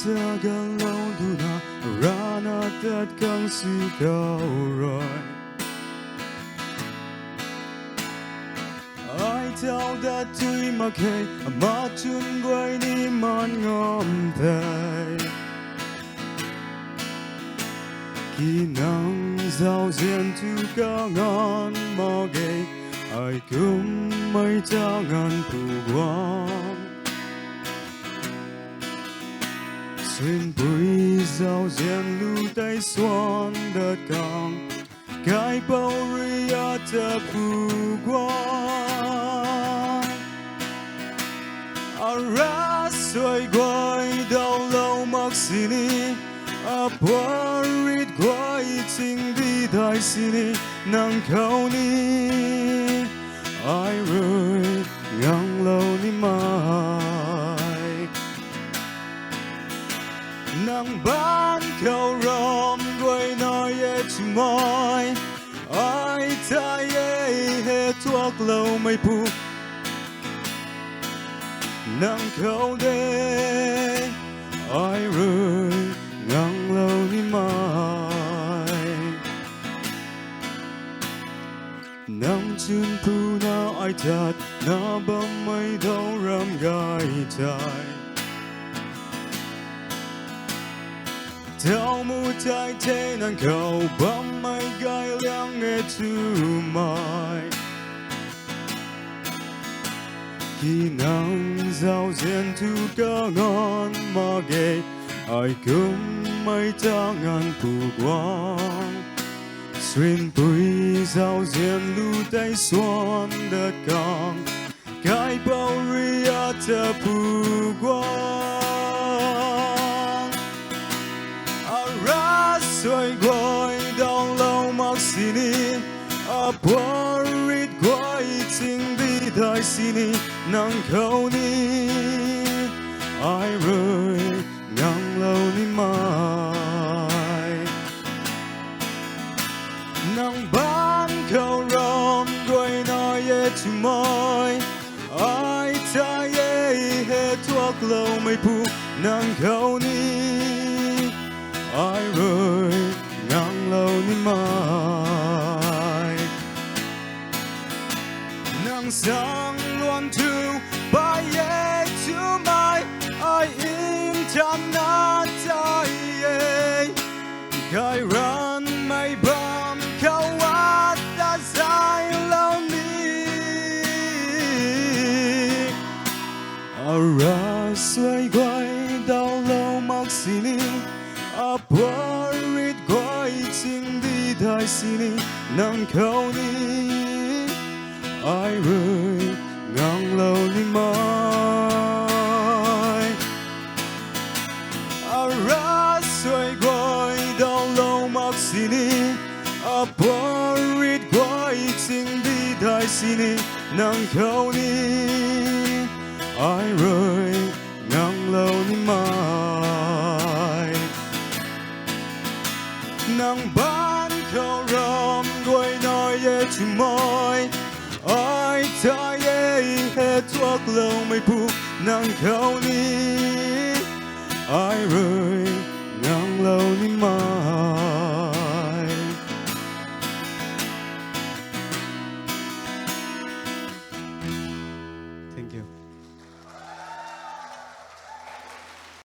tagalaw ranat at kang sigaw ai theo đã tươi mặc hay mà chun quay ni man ngom thầy khi nắng giao diện tu ca ngan mò gay ai cũng mấy cha ngan phù quang xuyên bụi giao diện lưu tay xoan đất cang cái bao ria ta phù quang ara xoay quay đau lâu mặc sini aparit quay tình đi đại sini nàng khâu ni ai rồi ngang lâu ni mai nàng ban khâu rom quay nói chu mai ai ta he tuak lâu mai pu nàng khâu đê ai rồi ngang lâu ni mai nàng chun pu na ai tat na bam mai đâu ram gai tai Tao mu tai te nàng khâu bam mai gai liang nghe tu mai khi nàng giao diện tu ca ngon mà ghê ai cũng mấy ta ngàn phù quang xuyên bụi giao diện lưu tay xoan đất cang cái bao ria ta phù quang ara xoay quay đau lâu mặc sini aparit quay tình đi đại sini nàng khâu ni ai rồi ngang lâu ni mai nàng ban khâu rom quay nói chu mai ai ta he tuak lâu mai pu nàng khâu ni ai rồi ngang lâu ni mai nàng sang luôn tu bay chu mai ai in chan na tai gai ran mai bam khâu at ta sai lâu ni ara xoay quay đau lâu mặc sini aparit quay tình đi đại sini nàng khâu ni ai rồi ngang lâu ni mai ara xoay quay đau lâu mặc sini aparit quay tình đi đại sini nàng khâu ni ai rồi ngang lâu ni mai nàng ban khâu rom quay nói chu mai ai ta he tuak lâu mai pu nàng khâu ni